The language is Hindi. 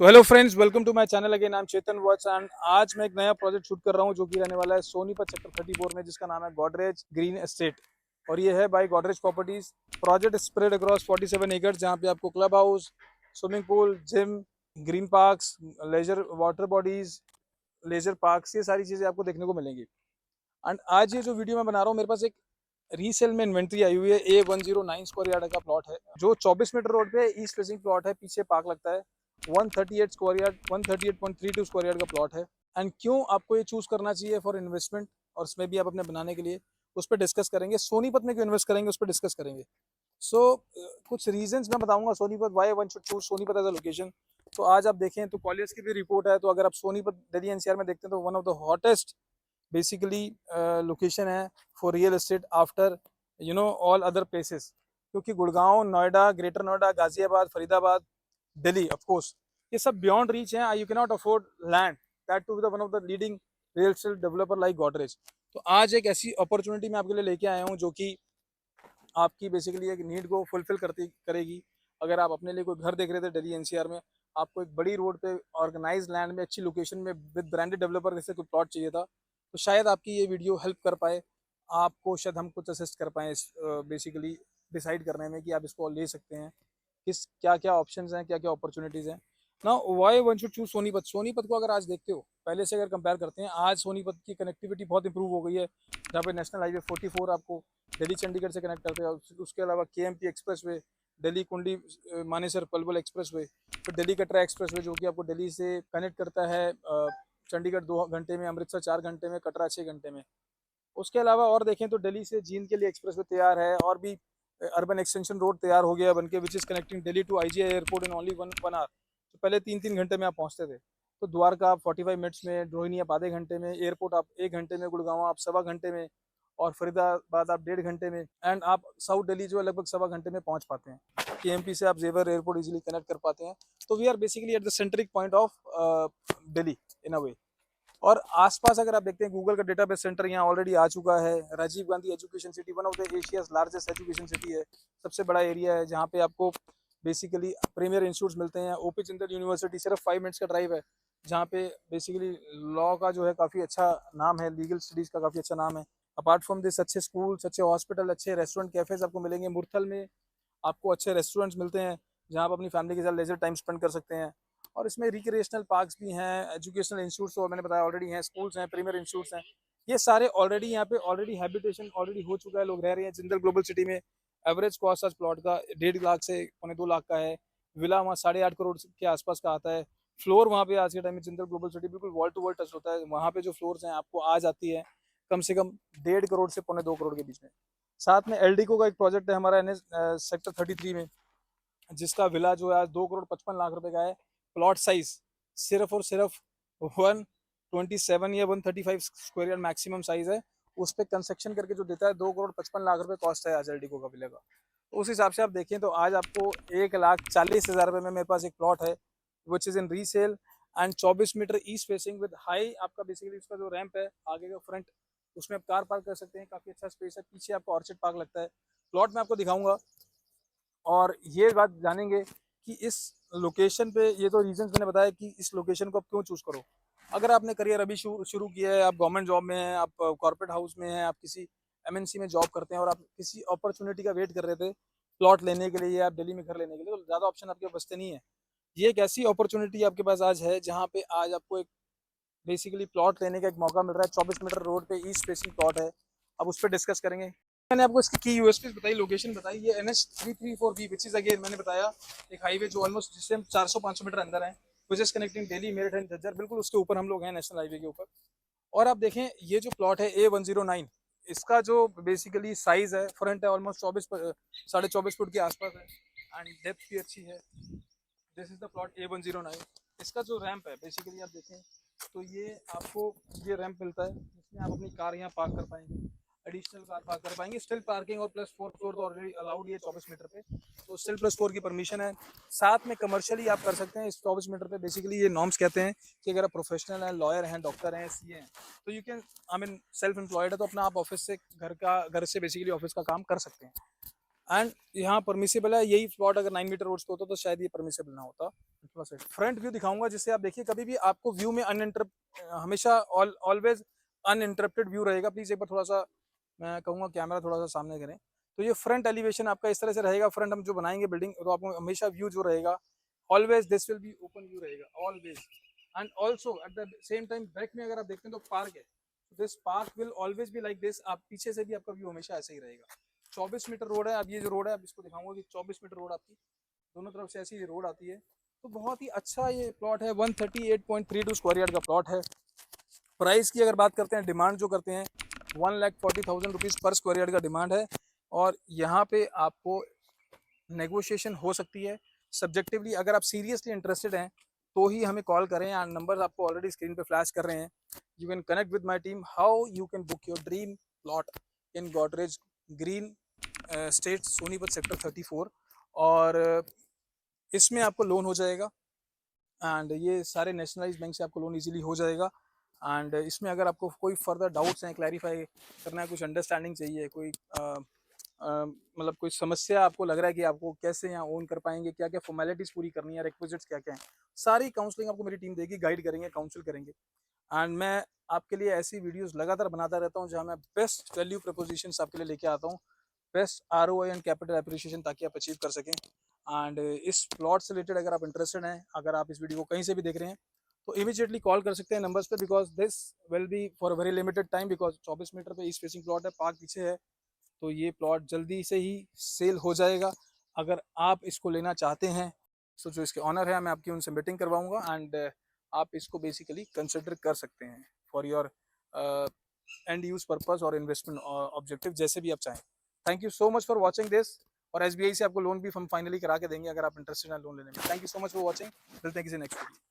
So hello friends, welcome to my channel again. I am Chetan watch and आज मैं एक नया प्रोजेक्ट शूट कर रहा हूं जो कि रहने वाला है सोनीपत सेक्टर 34 में, जिसका नाम है गोदरेज ग्रीन एस्टेट। और ये है by Godrej Properties. Project spread across 47 एकड़, जहां पे आपको club house, swimming pool, gym, green parks, leisure water bodies, leisure parks, ये सारी चीज़ें आपको देखने को मिलेंगी। एंड आज ये जो वीडियो मैं बना रहा हूँ, मेरे पास एक रीसेल में इन्वेंट्री आई हुई है। A109 स्क्वायर यार्ड का प्लॉट है जो 24 मीटर रोड पे ईस्ट फेसिंग प्लॉट है। पीछे पार्क लगता है। 138 स्क्वायर यार्ड 138.32 स्क्वायर यार्ड का प्लॉट है। एंड क्यों आपको ये चूज करना चाहिए फॉर इन्वेस्टमेंट, और इसमें भी आप अपने बनाने के लिए, उस पर डिस्कस करेंगे। सोनीपत में क्यों इन्वेस्ट करेंगे, उस पर डिस्कस करेंगे। सो कुछ रीजंस मैं बताऊंगा Sonipat, why one should choose Sonipat as a location. तो आज आप देखें तो कॉलेज की भी रिपोर्ट है, तो अगर आप सोनीपत दिल्ली एनसीआर में देखते हैं तो one of the hottest basically location है for real estate after all other places. क्योंकि Gurgaon, Noida, greater Noida, Ghaziabad, Faridabad, Delhi, of course, ये सब बियॉन्ड रीच हैं। You cannot afford land that to be the one of the leading real estate developer like Godrej. तो आज एक ऐसी अपॉर्चुनिटी मैं आपके लिए लेके आया हूँ जो कि आपकी बेसिकली एक नीड को फुलफिल करती करेगी। अगर आप अपने लिए कोई घर देख रहे थे दिल्ली एनसीआर में, आपको एक बड़ी रोड पे ऑर्गेनाइज लैंड में अच्छी लोकेशन में विद ब्रांडेड डेवलपर जैसे कोई प्लॉट चाहिए था, तो शायद आपकी ये वीडियो हेल्प कर पाए आपको। शायद हम कुछ असिस्ट कर पाएँ इस बेसिकली डिसाइड करने में कि आप इसको ले सकते हैं, किस क्या क्या ऑप्शन हैं, क्या क्या अपॉर्चुनिटीज़ हैं ना। Why one should choose Sonipat. Sonipat को अगर आज देखते हो, पहले से अगर कंपेयर करते हैं, आज सोनीपत की कनेक्टिविटी बहुत इंप्रूव हो गई है। जहाँ पे नेशनल हाईवे 44 आपको दिल्ली चंडीगढ़ से कनेक्ट करते हैं। उसके अलावा KMP एक्सप्रेस वे, दिल्ली कुंडी मानेसर पलवल एक्सप्रेस वे, फिर दिल्ली कटरा एक्सप्रेस वे जो कि आपको दिल्ली से कनेक्ट करता है चंडीगढ़ 2 घंटे में, अमृतसर 4 घंटे में, कटरा 6 घंटे में। उसके अलावा और देखें तो दिल्ली से जींद के लिए एक्सप्रेस वे तैयार है, और भी अर्बन एक्सटेंशन रोड तैयार हो गया बनके, which is connecting Delhi to IGI airport in only one hour. तो पहले 3-3 घंटे में आप पहुंचते थे। तो द्वारका आप 45 मिनट्स में, रोहिणी आप आधे घंटे में, एयरपोर्ट आप 1 घंटे में, गुड़गांव आप 1.25 घंटे में, और फरीदाबाद आप 1.5 घंटे में। एंड आप साउथ दिल्ली जो है लगभग 1.25 घंटे में पहुंच पाते हैं। KMP से आप जेवर एयरपोर्ट इजीली कनेक्ट कर पाते हैं। तो we are basically at the centric point of Delhi in a way. और आसपास अगर आप देखते हैं, गूगल का डेटाबेस सेंटर यहाँ ऑलरेडी आ चुका है। Rajiv Gandhi education city, one of the Asia's largest education city है। सबसे बड़ा एरिया है जहाँ पे आपको बेसिकली प्रीमियर इंस्टीट्यूट्स मिलते हैं। OP जिंदल यूनिवर्सिटी सिर्फ 5 मिनट्स का ड्राइव है, जहाँ पे बेसिकली लॉ का जो है काफ़ी अच्छा नाम है, लीगल स्टडीज़ का काफ़ी अच्छा नाम है। अपार्ट फ्रॉम दिस, अच्छे स्कूल्स, अच्छे हॉस्पिटल, अच्छे रेस्टोरेंट, कैफेज आपको मिलेंगे। मुरथल में आपको अच्छे रेस्टोरेंट्स मिलते हैं जहाँ आप अपनी फैमिली के साथ लेजर टाइम स्पेंड कर सकते हैं। और इसमें रिक्रिएशनल पार्क्स भी हैं, एजुकेशनल इंस्टीट्यूट्स तो मैंने बताया ऑलरेडी हैं, स्कूल्स हैं, प्रीमियर इंस्टीट्यूट्स हैं। ये सारे ऑलरेडी यहाँ पे ऑलरेडी हैबिटेशन ऑलरेडी हो चुका है, लोग रह रहे हैं जिंदल ग्लोबल सिटी में। एवरेज कॉस्ट आज प्लॉट का 1.5 लाख से 2.25 लाख का है। विला वहाँ 8.5 करोड़ के आसपास का आता है। फ्लोर वहाँ पे आज के टाइम में जिंदल ग्लोबल सिटी बिल्कुल वॉल टू वॉल टच होता है। वहाँ पे जो फ्लोर्स हैं आपको आ जाती है कम से कम 1.5 करोड़ से 2.25 करोड़ के बीच में। साथ में LDCO का एक प्रोजेक्ट है हमारा NH सेक्टर 33 में, जिसका विला जो है आज 2.55 करोड़ रुपए का है। प्लॉट साइज सिर्फ और सिर्फ 127 या 135 स्क्वायर यार्ड मैक्सिमम साइज है। उस पर कंस्ट्रक्शन करके जो देता है 2.55 करोड़ रुपए कॉस्ट है आज LDCO का विले का। तो उस हिसाब से आप देखें तो आज आपको 1,40,000 रुपए में मेरे पास एक प्लॉट है which is in resale and 24 metre east facing with high. आपका बेसिकली उसका जो रैंप है आगे का फ्रंट, उसमें आप कार पार्क कर सकते हैं, काफ़ी अच्छा स्पेस है। पीछे आपको ऑर्चिड पार्क लगता है। प्लॉट में आपको दिखाऊंगा और ये बात जानेंगे कि इस लोकेशन पे, ये तो रीजंस मैंने बताया कि इस लोकेशन को आप क्यों चूज करो। अगर आपने करियर अभी शुरू किया है, आप गवर्नमेंट जॉब में हैं, आप कॉर्पोरेट हाउस में हैं, आप किसी MNC में जॉब करते हैं और आप किसी अपॉर्चुनिटी का वेट कर रहे थे प्लॉट लेने के लिए या आप दिल्ली में घर लेने के लिए, तो ज़्यादा ऑप्शन आपके बचते नहीं है। ये एक ऐसी अपॉर्चुनिटी आपके पास आज है जहाँ पे आज आपको एक बेसिकली प्लॉट लेने का एक मौका मिल रहा है। 24 मीटर रोड पे ईस्ट फेसिंग प्लॉट है। अब उस पर डिस्कस करेंगे। मैंने आपको इसकी की यूएसपी बताई, लोकेशन बताई। ये NH334B विच इज अगेन मैंने बताया एक हाईवे जो ऑलमोस्ट जिससे 400-500 मीटर अंदर है, which is connecting Delhi, Meerut and Jhajjar. बिल्कुल उसके ऊपर हम लोग हैं, नेशनल हाईवे के ऊपर। और आप देखें ये जो प्लॉट है A109, इसका जो बेसिकली साइज है, फ्रंट है ऑलमोस्ट 24.5 फुट के आसपास है एंड डेप्थ भी अच्छी है। This is the plot A109। इसका जो रैंप है बेसिकली आप देखें तो ये आपको ये रैंप मिलता है जिसमें आप अपनी कार यहाँ पार्क कर पाएंगे, एडिशनल कार पार्क कर पाएंगे। स्टिल पार्किंग और प्लस 4 फ्लोर तो ऑलरेडी अलाउड है 24 मीटर पे, तो स्टिल +4 की परमिशन है। साथ में कमर्शियली आप कर सकते हैं इस 24 मीटर पे। बेसिकली ये नॉर्म्स कहते हैं कि अगर आप प्रोफेशनल हैं, लॉयर हैं, डॉक्टर हैं, CA हैं, तो you can I mean self employed है तो अपना आप ऑफिस से घर से बेसिकली ऑफिस का काम कर सकते हैं। एंड यहाँ परमिसेबल है। यही प्लॉट अगर 9 मीटर रोड्स पे होता तो शायद ये परमिसेबल ना होता। थोड़ा सा फ्रंट व्यू दिखाऊंगा जिससे आप देखिए कभी भी आपको व्यू में हमेशा ऑलवेज अनइंटरप्टेड व्यू रहेगा। प्लीज एक बार थोड़ा सा मैं कहूँगा कैमरा थोड़ा सा सामने करें। तो ये फ्रंट एलिवेशन आपका इस तरह से रहेगा। फ्रंट हम जो बनाएंगे बिल्डिंग तो आपको हमेशा व्यू जो रहेगा always this will be open view रहेगा always. And also at the same time back में अगर आप देखते हैं तो पार्क है। This park will always be like this. आप पीछे से भी आपका व्यू हमेशा ऐसे ही रहेगा। 24 मीटर रोड है। अब ये जो रोड है अब इसको दिखाऊंगा कि 24 मीटर रोड आपकी दोनों तरफ से ऐसी रोड आती है। तो बहुत ही अच्छा ये प्लॉट है। 138.32 स्क्वायर यार्ड का प्लॉट है। प्राइस की अगर बात करते हैं, डिमांड जो करते हैं 1,40,000 रुपीज़ पर स्क्वायर यार्ड का डिमांड है। और यहाँ पे आपको नेगोशिएशन हो सकती है सब्जेक्टिवली। अगर आप सीरियसली इंटरेस्टेड हैं तो ही हमें कॉल करें। एंड नंबर आपको ऑलरेडी स्क्रीन पे फ्लैश कर रहे हैं। You can connect with my team how you can book your dream plot in Godrej green state Sonipat sector 34। और इसमें आपको लोन हो जाएगा। एंड ये सारे नेशनलाइज बैंक से आपको लोन इजीली हो जाएगा। एंड इसमें अगर आपको कोई फर्दर डाउट्स हैं, क्लैरिफाई करना है, कुछ अंडरस्टैंडिंग चाहिए, कोई मतलब कोई समस्या आपको लग रहा है कि आपको कैसे यहाँ ओन कर पाएंगे, क्या क्या फॉर्मेलिटीज़ पूरी करनी है, रिक्विजिट्स क्या क्या हैं, सारी काउंसलिंग आपको मेरी टीम देगी, गाइड करेंगे, काउंसिल करेंगे। एंड मैं आपके लिए ऐसी वीडियोस लगातार बनाता रहता हूँ जहाँ मैं बेस्ट वैल्यू प्रपोजिशंस आपके लिए लेके आता हूँ, best ROI and capital appreciation, ताकि आप अचीव कर सकें। एंड इस प्लॉट से रिलेटेड अगर आप इंटरेस्टेड हैं, अगर आप इस वीडियो को कहीं से भी देख रहे हैं तो इमीडिएटली कॉल कर सकते हैं नंबर्स पे, because this will be for very limited time. Because 24 metre पे ईस्ट फेसिंग प्लॉट है, पार्क पीछे है, तो ये प्लॉट जल्दी से ही सेल हो जाएगा। अगर आप इसको लेना चाहते हैं तो जो इसके ऑनर है मैं आपकी उनसे मीटिंग करवाऊंगा। एंड आप इसको बेसिकली कंसिडर कर सकते हैं for your and use purpose और इन्वेस्टमेंट ऑब्जेक्टिव, जैसे भी आप चाहें। Thank you so much for watching this. और SBI से आपको लोन भी हम फाइनली करा के देंगे अगर आप इंटरेस्टेड हैं लोन लेने में। Thank you so much for watching. मिलते हैं किसी नेक्स्ट वीडियो।